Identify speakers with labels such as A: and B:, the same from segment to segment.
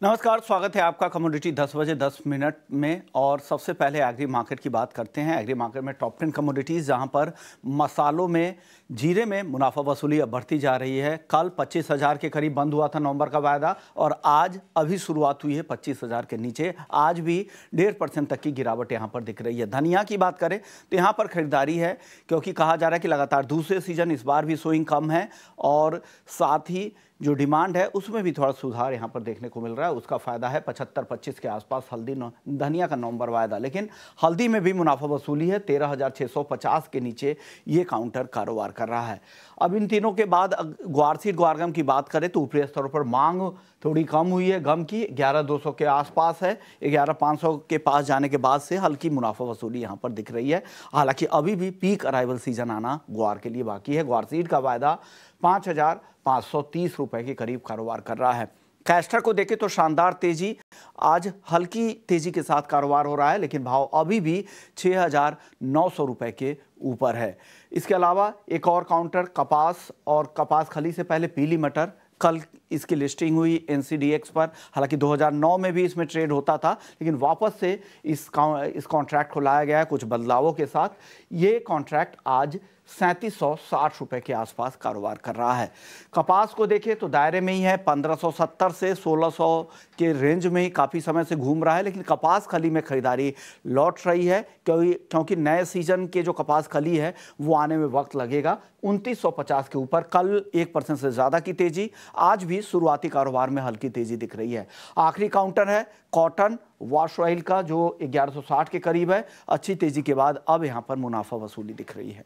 A: नमस्कार, स्वागत है आपका कमोडिटी 10 बजे 10 मिनट में। और सबसे पहले एग्री मार्केट की बात करते हैं। एग्री मार्केट में टॉप 10 कमोडिटीज़, जहां पर मसालों में जीरे में मुनाफा वसूली अब बढ़ती जा रही है। कल 25,000 के करीब बंद हुआ था नवंबर का वायदा, और आज अभी शुरुआत हुई है 25,000 के नीचे। आज भी 1.5% तक की गिरावट यहां पर दिख रही है। धनिया की बात करें तो यहां पर खरीदारी है, क्योंकि कहा जा रहा है कि लगातार दूसरे सीजन इस बार भी सोइंग कम है, और साथ ही जो डिमांड है उसमें भी थोड़ा सुधार यहां पर देखने को मिल रहा है। उसका फायदा है 75-25 के आसपास धनिया का नवंबर वायदा। लेकिन हल्दी में भी मुनाफा वसूली है। 13,650 के नीचे ये काउंटर कारोबार कर रहा है। अब इन तीनों के बाद ग्वारसीड ग्वारगम की बात करें तो ऊपरी स्तरों पर मांग थोड़ी कम हुई है। गम की 11,200 के आसपास है। 11,500 के पास जाने के बाद से हल्की मुनाफा वसूली यहां पर दिख रही है। हालांकि अभी भी पीक अराइवल सीजन आना ग्वार के लिए बाकी है। ग्वारसीड का वायदा 5,530 रुपए के करीब कारोबार कर रहा है। कैस्टर को देखें तो शानदार तेजी, आज हल्की तेजी के साथ कारोबार हो रहा है, लेकिन भाव अभी भी 6,900 रुपए के ऊपर है। इसके अलावा एक और काउंटर कपास, और कपास खली से पहले पीली मटर, कल इसकी लिस्टिंग हुई NCDX पर। हालांकि 2009 में भी इसमें ट्रेड होता था, लेकिन वापस से इस कॉन्ट्रैक्ट को लाया गया है कुछ बदलावों के साथ। ये कॉन्ट्रैक्ट आज 3,760 रुपए के आसपास कारोबार कर रहा है। कपास को देखें तो दायरे में ही है, 1,570 से 1,600 के रेंज में ही काफ़ी समय से घूम रहा है। लेकिन कपास खली में खरीदारी लौट रही है, क्योंकि नए सीजन के जो कपास खली है वो आने में वक्त लगेगा। 2,950 के ऊपर कल 1% से ज़्यादा की तेजी। आज भी शुरुआती कारोबार में हल्की तेजी दिख रही है। आखिरी काउंटर है कॉटन वॉश ऑयल का, जो 1160 के करीब है। अच्छी तेजी के बाद अब यहाँ पर मुनाफा वसूली दिख रही है।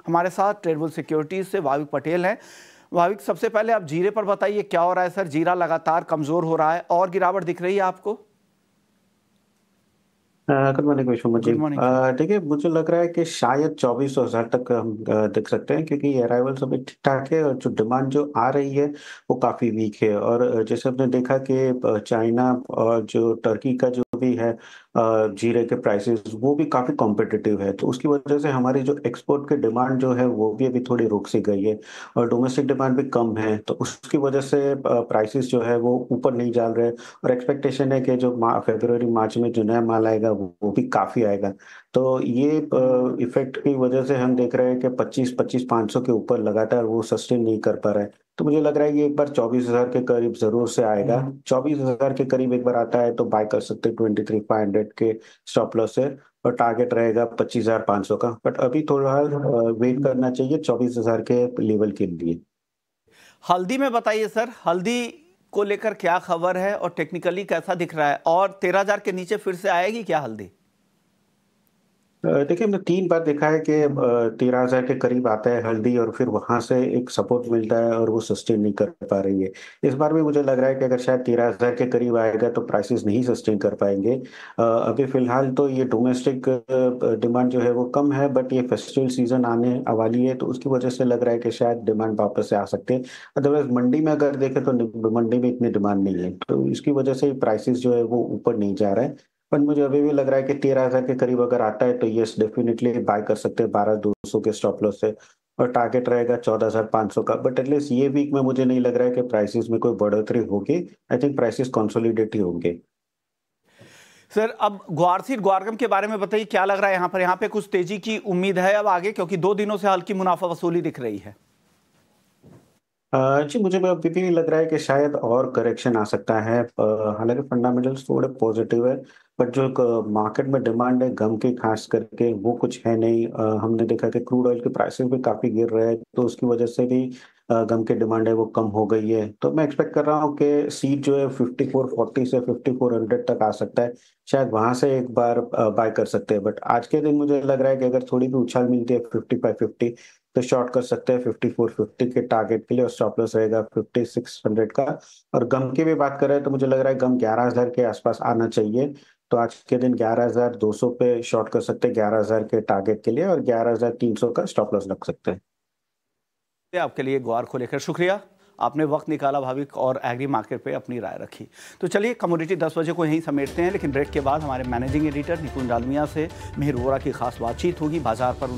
A: हमारे साथ ट्रेडबुल सिक्योरिटीज से भाविक पटेल हैं। भाविक, सबसे पहले आप जीरे पर बताइए, क्या हो रहा है सर? जीरा लगातार कमजोर हो रहा है और गिरावट दिख रही है आपको?
B: Good morning Vishwamat ji.
A: Good morning.
B: देखिए, मुझे लग रहा है कि शायद 24,000 तक हम देख सकते हैं, क्योंकि अराइवल्स अभी ठीक ठाक है और जो डिमांड जो आ रही है वो काफ़ी वीक है। और जैसे हमने देखा कि चाइना और जो टर्की का जो भी है जीरे के प्राइसेस वो भी काफ़ी कॉम्पिटिटिव है, तो उसकी वजह से हमारी जो एक्सपोर्ट की डिमांड जो है वो भी अभी थोड़ी रुक सी गई है, और डोमेस्टिक डिमांड भी कम है, तो उसकी वजह से प्राइसेस जो है वो ऊपर नहीं जा रहे। और एक्सपेक्टेशन है कि जो फरवरी मार्च में जो नया माल आएगा वो भी काफ़ी आएगा। तो ये इफेक्ट की वजह से हम देख रहे हैं कि 25,500 के ऊपर लगातार वो सस्टेन नहीं कर पा रहा है। तो मुझे लग रहा है कि एक बार 24,000 के करीब जरूर से आएगा। 24,000 के करीब एक बार आता है तो बाय कर सकते हैं 23,500 के स्टॉप लॉस से, और टारगेट रहेगा 25,500 का। बट अभी थोड़ा वेट करना चाहिए 24,000 के लेवल के लिए।
A: हल्दी में बताइए सर, हल्दी को लेकर क्या खबर है और टेक्निकली कैसा दिख रहा है? और 13,000 के नीचे फिर से आएगी क्या हल्दी?
B: देखिए, हमने 3 बार देखा है कि 13,000 के करीब आता है हल्दी, और फिर वहां से एक सपोर्ट मिलता है और वो सस्टेन नहीं कर पा रही है। इस बार भी मुझे लग रहा है कि अगर शायद 13,000 के करीब आएगा तो प्राइसेस नहीं सस्टेन कर पाएंगे। अभी फिलहाल तो ये डोमेस्टिक डिमांड जो है वो कम है, बट ये फेस्टिवल सीजन आने वाली है तो उसकी वजह से लग रहा है कि शायद डिमांड वापस से आ सकते हैं। अदरवाइज मंडी में अगर देखें तो मंडी में इतनी डिमांड नहीं है, तो इसकी वजह से प्राइसेस जो है वो ऊपर नहीं जा रहा है। पर मुझे अभी भी लग रहा है कि 13,000 के करीब अगर आता है तो यस, डेफिनेटली बाय कर सकते हैं 12,200 के स्टॉप लॉस से, और टारगेट रहेगा 14,500 का। बट एटलीस्ट ये वीक में मुझे नहीं लग रहा है कि प्राइसेस में कोई बढ़ोतरी होगी। आई थिंक प्राइसेस कंसोलिडेट ही होंगे।
A: सर, अब ग्वारसीड ग्वारगम के बारे में बताइए, क्या लग रहा है यहाँ पे कुछ तेजी की उम्मीद है अब आगे? क्योंकि 2 दिनों से हल्की मुनाफा वसूली दिख रही है।
B: जी, मुझे अभी भी लग रहा है कि शायद और करेक्शन आ सकता है। हालांकि फंडामेंटल्स थोड़े पॉजिटिव है, बट जो मार्केट में डिमांड है गम की खास करके वो कुछ है नहीं। हमने देखा कि क्रूड ऑयल के प्राइसेस भी काफ़ी गिर रहे हैं, तो उसकी वजह से भी गम की डिमांड है वो कम हो गई है। तो मैं एक्सपेक्ट कर रहा हूँ कि सीट जो है 5440 से 5400 तक आ सकता है। शायद वहां से एक बार बाय कर सकते हैं। बट आज के दिन मुझे लग रहा है कि अगर थोड़ी भी उछाल मिलती है 5550 तो शॉर्ट कर सकते हैं 5450 के टारगेट के लिए, और स्टॉप लॉस रहेगा 5600 का। और गम की भी बात करें तो मुझे लग रहा है गम 11,000 के आसपास आना चाहिए। तो आज के दिन 11,200 पे शॉर्ट कर सकते हैं 11,000 के टारगेट के लिए, और 11,300 का स्टॉप लॉस रख सकते हैं।
A: आपके लिए ग्वार को लेकर शुक्रिया, आपने वक्त निकाला भाविक, और एग्री मार्केट पे अपनी राय रखी। तो चलिए, कमोडिटी 10 बजे को यहीं समेटते हैं, लेकिन ब्रेक के बाद हमारे मैनेजिंग एडिटर निकुंज डालमिया से मिहिर वोरा की खास बातचीत होगी। बाजार पर